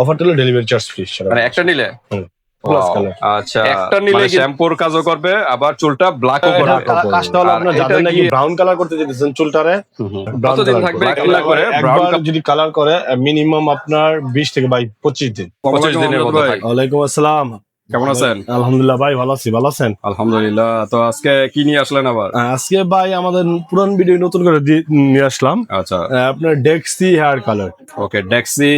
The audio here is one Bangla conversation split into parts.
অফারটা হলো ডেলিভারি চার্জ ফ্রি মানে একটা নিলে প্লাস Wow, কালার। আচ্ছা একটা নিলে শ্যাম্পুর কাজও করবে আবার চুলটা ব্ল্যাকও করবে। কাজটা হলো আর আপনার এটা যাদের নাকি কি- ব্রাউন কালার করতে যেতেছেন চুলটারে, ব্রাউন কতদিন কালার থাকবে করবে। এগুলা করে ব্রাউন একবার যদি কালার করে মিনিমাম আপনার 20 থেকে 25 দিন। 25 দিনের মতো থাকবে। ওয়ালাইকুম আসসালাম, কেমন আছেন? আলহামদুলিল্লাহ ভাই ভালো আছি, ভালো আছেন? আলহামদুলিল্লাহ। তো আজকে কি নিয়ে আসলেন আবার? আজকে ভাই আমাদের পুরান ভিডিও নতুন করে নিয়ে আসলাম। আচ্ছা আপনার ডেক্সি হেয়ার কালার, ওকে, ডেক্সি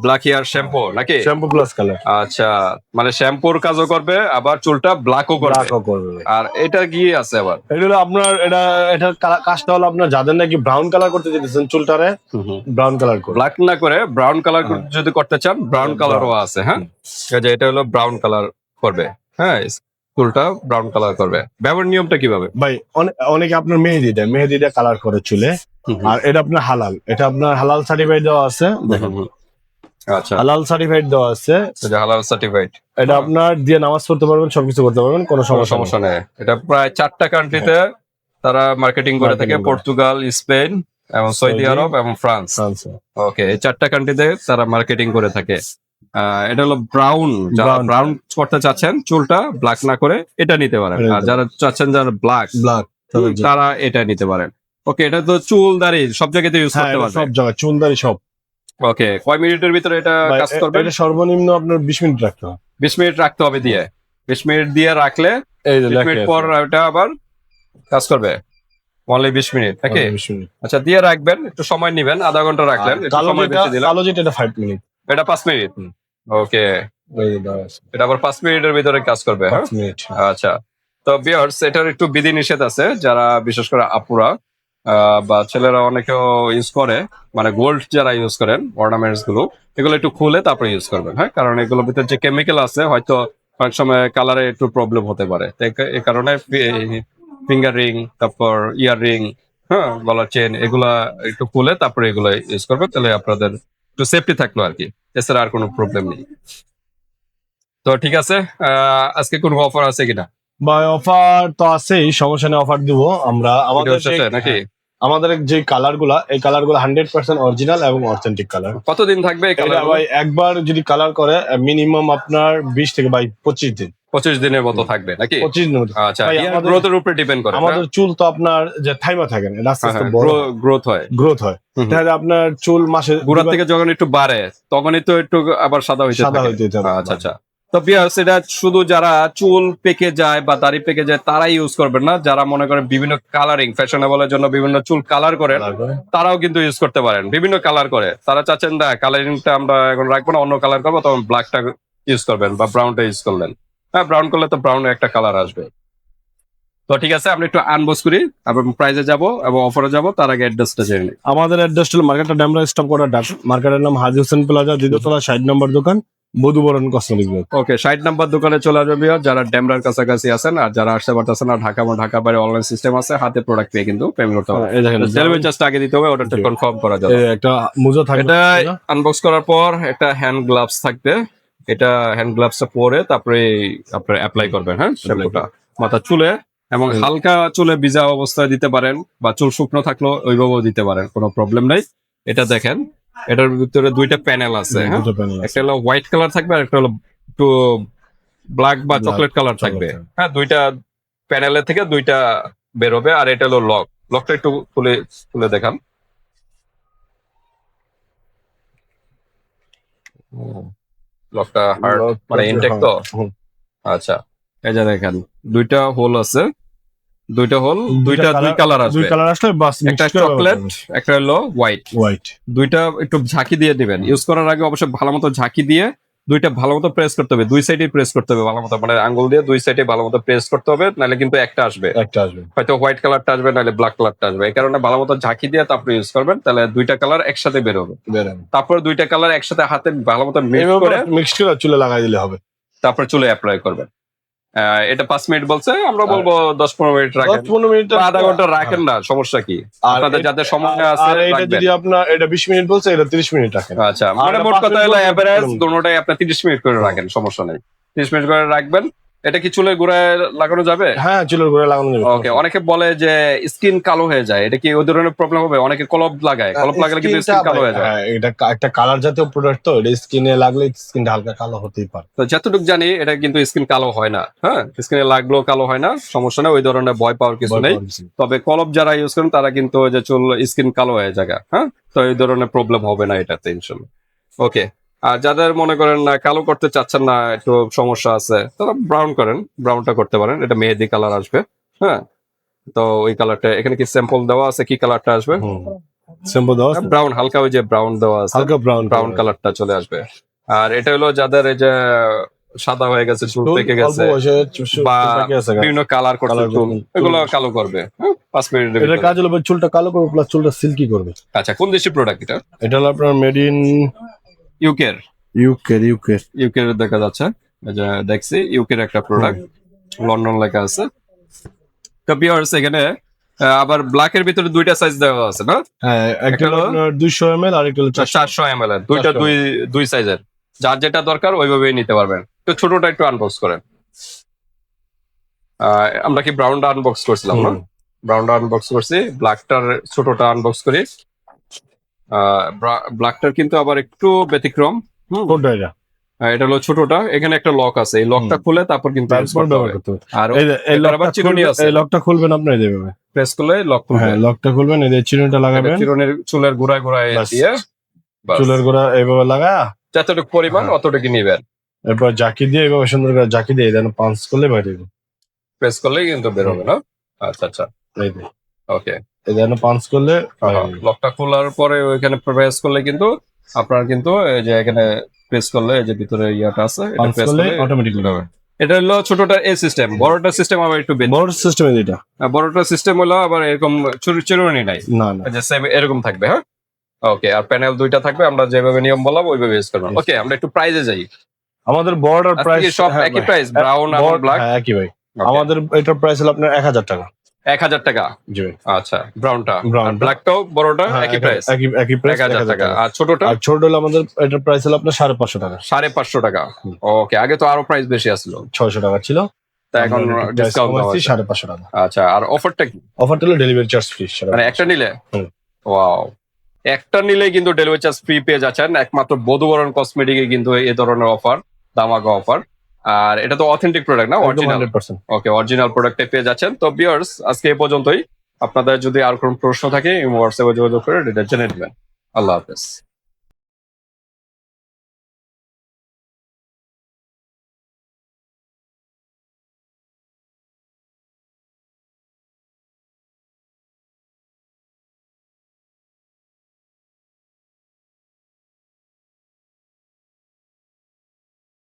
ব্ল্যাক হেয়ার শ্যাম্পু নাকি? Shampoo plus colour. আচ্ছা, মানে শ্যাম্পুর কাজও করবে আবার চুলটা ব্ল্যাকও করবে। আর এটা কি আছে আবার? এটা হলো আপনার এটার কাজটা হলো আপনার যাদের নাকি ব্রাউন কালার করতে যেতেছেন চুলটারে, ব্রাউন কালার করবে। ব্ল্যাক না করে ব্রাউন কালার যদি করতে চান ব্রাউন কালারও আছে। হ্যাঁ, এই যে এটা হলো ব্রাউন কালার করবে। হ্যাঁ, চুলটা ব্রাউন কালার করবে। ব্যবহার নিয়মটা কিভাবে? ভাই অনেকে আপনার মেহেদি দিয়ে কালার করে চুলে। আর এটা আপনার হালাল, এটা আপনার হালাল সার্টিফাইড দেওয়া আছে, দেখেন আচ্ছা, হালাল সার্টিফাইড দেওয়া আছে। এটা হালাল সার্টিফাইড। এটা আপনার দিয়ে নামাজ পড়তে পারবেন, সবকিছু করতে পারবেন, কোনো সমস্যা সমস্যা নেই। এটা প্রায় 4টা কান্ট্রিতে তারা মার্কেটিং করে থাকে, পর্তুগাল, স্পেন এবং সৌদি আরব এবং ফ্রান্স। ওকে, এই 4টা কান্ট্রিতে তারা মার্কেটিং করে থাকে। এটা হলো ব্রাউন, যারা ব্রাউন করতে চাচ্ছেন চুলটা ব্ল্যাক না করে এটা নিতে পারেন। আর যারা চাচ্ছেন যারা ব্ল্যাক তারা এটা নিতে পারেন। ওকে, এটা তো চুল দাড়ি সব জায়গাতে ইউজ করতে পারবেন, সব জায়গায় চুল দাড়ি সব। ওকে, কয় মিনিটের ভিতরে এটা কাজ করবে? এটা সর্বনিম্ন আপনার 20 মিনিট রাখতে হবে। 20 মিনিট রাখতে হবে দিয়ে, 20 মিনিট দিয়ে রাখলে এই যে 20 মিনিট পর এটা আবার কাজ করবে। অনলি 20 মিনিট নাকি? 20 মিনিট। আচ্ছা, দিয়ে রাখবেন, একটু সময় নেবেন, আধা ঘন্টা রাখলেন, একটু সময় বেশি দিলাম। কালো যেটা এটা 5 মিনিট, এটা 5 মিনিট। ওকে, এটা আবার 5 মিনিটের ভিতরে কাজ করবে। হ্যাঁ, 5 মিনিট। আচ্ছা। তো ভিউয়ার্স, এটার একটু বিধি নিষেধ আছে, যারা বিশেষ করে আপুরা বা ছেলেরা অনেকেও ইউজ করে, মানে গোল্ড যারা ইউজ করেন অর্নামেন্টস গুলো, এগুলো একটু খুলে তারপরে ইউজ করবেন। হ্যাঁ, কারণ এগুলোর ভিতরে যে কেমিক্যাল আছে হয়তো অনেক সময় কালারে একটু প্রবলেম হতে পারে। এই কারণে ফিঙ্গার রিং, তারপর ইয়ার রিং, হ্যাঁ, গলার চেন, এগুলা একটু খুলে তারপরে এগুলো ইউজ করবেন, তাহলে আপনাদের একটু সেফটি থাকলো আর কি। এছাড়া আর কোনো প্রবলেম নেই। তো ঠিক আছে, আজকে কোনো অফার আছে কিনা? ভাই অফার তো আছেই, সমস্যা নেই, অফার দিব আমরা। নাকি আমাদের যে কালার গুলা, এই কালার গুলা 100% অরিজিনাল এবং অথেন্টিক কালার। কতদিন থাকবে এই কালার? ভাই একবার যদি কালার করে মিনিমাম আপনার 20 থেকে 25 দিন। 25 দিনের মতো থাকবে নাকি? 25 দিনের মতো। আচ্ছা, গ্রোথের উপরে ডিপেন্ড করে। আমাদের চুল তো আপনার যে থাইমা থাকে না, আস্তে আস্তে গ্রোথ হয়। তাহলে আপনার চুল মাসে গোড়া থেকে যখন একটু বাড়ে তখনই তো একটু আবার সাদা হইতে থাকে। আচ্ছা আচ্ছা। তো ভিউয়ার্স, এটা শুধু যারা চুল পেকে যায় বা দাড়ি পেকে যায় তারাই ইউজ করবেন না, যারা মনে করেন বিভিন্ন কালারিং ফ্যাশনেবলের জন্য বিভিন্ন চুল কালার করেন তারাও কিন্তু ইউজ করতে পারেন। বিভিন্ন কালার করে তারা চাচ্ছেন না কালারিংটা আমরা এখন রাখবো না, অন্য কালার করবো, তখন ব্ল্যাকটা ইউজ করবেন বা ব্রাউনটা ইউজ করলেন। হ্যাঁ, ব্রাউন করলে তো ব্রাউনের একটা কালার আসবে। তো ঠিক আছে, আমরা একটু আনবক্স করি, এবং প্রাইজে যাব এবং অফারে যাব, তার আগে অ্যাড্রেসটা জেনে নিই। আমাদের অ্যাড্রেস হলো মার্কেটটা ডেমরা স্টপ করা ডাক, মার্কেটের নাম হাজি হোসেন প্লাজা, দ্বিতীয়তলা 60 নম্বর দোকান, মধুবরণ কসমেটিক। ওকে, 60 নম্বর দোকানে চলে আসবে যারা ডেমরার কাছাকাছি আছেন। আর যারা আসতে পারতেছেন না, ঢাকা বাইরে অনলাইন সিস্টেম আছে, হাতে প্রোডাক্ট পেয়ে কিন্তু পেমেন্ট করতে হবে। ডেলিভারি চার্জটা আগে দিতে হবে, ওটা কনফার্ম করা যাবে। একটা মোজা থাকবে, এটা আনবক্স করার পর একটা হ্যান্ড গ্লাভস থাকবে, এটা হ্যান্ড গ্লাভসটা পরে তারপরে আপনারা অ্যাপ্লাই করবেন। হ্যাঁ, শ্যাম্পুটা মাথা চুলে এবং হালকা চুলে ভিজা অবস্থায় দিতে পারেন, বা চুল শুকনো থাকলেও ওইভাবেও দিতে পারেন, কোনো প্রবলেম নাই। এটা দেখেন, এটার ভিতরে দুইটা প্যানেল আছে। হ্যাঁ, একটা হলো হোয়াইট কালার থাকবে আর একটা হলো একটু ব্ল্যাক বা চকলেট কালার থাকবে। হ্যাঁ, দুইটা প্যানেলের থেকে দুইটা বেরোবে। আর এটা হলো লকটা একটু খুলে দেখান। লকটা হার্ড, মানে ইনটেক তো। আচ্ছা, এই যে দেখেন দুইটা হোল আছে, দুই কালার আসবে। একটা চকলেট, একটা হলো হোয়াইট। দুইটা একটু ঝাঁকি দিয়ে দিবেন। ইউজ করার আগে অবশ্যই ভালো মতো ঝাঁকি দিয়ে দুইটা ভালো মতো প্রেস করতে হবে, দুই সাইডে প্রেস করতে হবে ভালো মতো, মানে আঙ্গুল দিয়ে দুই সাইডে ভালো মতো প্রেস করতে হবে, নাহলে কিন্তু একটা আসবে, হয়তো হোয়াইট কালারটা আসবে, নাহলে ব্ল্যাক কালারটা আসবে। এই কারণে ভালো মতো ঝাঁকি দিয়ে তারপরে ইউজ করবেন, তাহলে দুইটা কালার একসাথে বেরোবে। তারপর দুইটা কালার একসাথে হাতে ভালো মতো মিক্স করে চুলে লাগাই দিলে হবে, তারপর চুলে অ্যাপ্লাই করবেন। এটা 5 মিনিট বলছে, আমরা বলবো 10-15 মিনিট রাখেন, 15 মিনিট আধা ঘন্টা রাখেন না, সমস্যা কি? আপনাদের যাদের সময় আছে এটা যদি আপনার এটা 20 মিনিট বলছে, এটা 30 মিনিট রাখেন। আচ্ছা, মানে মোট কথা হলো এভারেজ দুটোটাই আপনি 30 মিনিট করে রাখেন, সমস্যা নেই। 30 মিনিট করে রাখবেন, এটা কি চুলের গোড়ায় লাগানো যাবে? হ্যাঁ, চুলের গোড়ায় লাগানো যাবে। ওকে, অনেকে বলে যে স্কিন কালো হয়ে যায়, এটা কি ওই ধরনের প্রবলেম হবে? অনেকে কলপ লাগায়, কলপ লাগালে কিন্তু স্কিন কালো হয়ে যায়। হ্যাঁ, এটা একটা কালার জাতীয় প্রোডাক্ট, তো এটা স্কিনে লাগলে স্কিনটা হালকা কালো হতেই পারে। তো যতটুকু জানি এটা কিন্তু স্কিন কালো হয় না, হ্যাঁ, স্কিনে লাগলেও কালো হয় না, সমস্যা নেই, ওই ধরনের ভয় পাওয়ার কিছু নেই। তবে কলপ যারা ইউজ করেন তারা কিন্তু ওই যে চুল স্কিন কালো হয়ে যায়, হ্যাঁ, তো এই ধরনের প্রবলেম হবে না এটাতে ইনশাল্লাহ। ওকে, আর যাদের মনে করেন না কালো করতে চাচ্ছেন না, একটু সমস্যা আছে, তারা ব্রাউন করেন, ব্রাউনটা করতে পারেন, এটা মেহেদি কালার আসবে। হ্যাঁ, তো ওই কালারটা এখানে কি স্যাম্পল দেওয়া আছে, কি কালারটা আসবে? সিম্পল দেওয়া আছে, ব্রাউন, হালকা ওই যে ব্রাউন দেওয়া আছে, হালকা ব্রাউন ব্রাউন কালারটা চলে আসবে। আর এটা হলো যাদের এই যে সাদা হয়ে গেছে, চুল পেকে গেছে, বা বিভিন্ন কালার করছে চুল, এগুলো কালো করবে। 5 মিনিটের এটা কাজ হলো চুলটা কালো করবে প্লাস চুলটা সিল্কি করবে। আচ্ছা, কোন দেশি প্রোডাক্ট এটা? এটা হলো আপনার মেড ইন ইউকের। ইউকের দেখা যাচ্ছে, এই যে দেখছি ইউকের একটা প্রোডাক্ট, লন্ডন লেখা আছে। তো ভিউয়ার্স এখানে আবার ব্ল্যাকের ভিতরে দুইটা সাইজ দেওয়া আছে না? হ্যাঁ, একটা হলো আপনার 200 ml আর একটা হলো 400 ml এর, দুইটা দুই সাইজের, যার যেটা দরকার ওইভাবেই নিতে পারবেন। তো ছোটটা একটু আনবক্স করেন। আমরা কি ব্রাউনটা আনবক্স করছিলাম না? ব্রাউনটা আনবক্স করছি, ব্ল্যাকটার ছোটটা আনবক্স করি। ব্ল্যাকটার কিন্তু আবার একটু ব্যতিক্রম। কোনটা এটা? এটা হলো ছোটটা, এখানে একটা লক আছে, এই লকটা খুলে তারপর কিন্তু use করতে হবে। আর এই আবার চিরুনি আছে, এই লকটা খুলবেন আপনি এইভাবে প্রেস করলে লক খুলবে। হ্যাঁ, লকটা খুলবেন, এই যে চিরুনিটা লাগাবেন, চিরুনির চুলের গোড়ায় গোড়ায় দিয়ে চুলের গোড়া এইভাবে লাগা, যতটুকু পরিমাণ অতটুকু নিবেন। এরপর জাকি দিয়ে এইভাবে সুন্দর করে জাকি দিয়ে দেন, পাঞ্চ করলে বাইরে যাবে, প্রেস করলেই কিন্তু বের হবে না? আচ্ছা আচ্ছা, ওকে। এই দেন পাঞ্চ করলে লকটা খোলার পরে ওইখানে প্রেস করলে কিন্তু আপনার কিন্তু এই যে এখানে প্রেস করলে এই যে ভিতরে ইয়াটা আছে, এটা পাঞ্চ প্রেস করলে করলে অটোমেটিক্যালি হবে। এটা হলো ছোটটা এই সিস্টেম, বড়টা সিস্টেম আবার একটু বেশি। বড় সিস্টেম এটা, বড়টা সিস্টেম হলো আবার এরকম চিরুনি নাই, না না, যে সেম এরকম থাকবে। হ্যাঁ, ওকে, আর প্যানেল দুইটা থাকবে, আমরা যেভাবে নিয়ম বললাম ওইভাবে ইউজ করব। ওকে, আমরা একটু প্রাইজে যাই। আমাদের বর্ডার প্রাইস সব একই প্রাইস, ব্রাউন আর ব্ল্যাক? হ্যাঁ, একই ভাই। আমাদের এটার প্রাইস হলো আপনার 1000 টাকা। 1000 টাকা? জি ভাই। আচ্ছা, ব্রাউনটা ব্রাউন ব্ল্যাকটাও বড়টা একই প্রাইস? একই প্রাইস, 1000 টাকা। আর ছোটটা? আর ছোট হলো আমাদের এটার প্রাইস হলো আপনার 550 টাকা। 550 টাকা, ওকে। আগে তো আরো প্রাইস বেশি আসলো, 600 টাকা ছিল, তা এখন ডিসকাউন্ট দেওয়া আছে 550 টাকা। আচ্ছা, আর অফারটা কি? অফারটা হলো ডেলিভারি চার্জ ফ্রি, মানে একটা নিলে? ওয়াও, একটা নিলে কিন্তু ডেলিভারি চার্জ ফ্রি পেয়ে যাচ্ছেন একমাত্র বধুবরণ কসমেটিকে, কিন্তু এই ধরনের অফার, দামাকা অফার। আর এটা তো অথেন্টিক প্রোডাক্ট না, অরিজিনাল? 100%। ওকে, অরিজিনাল প্রোডাক্টে পেয়ে যাচ্ছেন। তো ভিউয়ার্স আজকে এই পর্যন্তই, আপনাদের যদি আর কোনো প্রশ্ন থাকে হোয়াটসঅ্যাপে যোগাযোগ করে এটা জেনে নেবেন। আল্লাহ হাফেজ।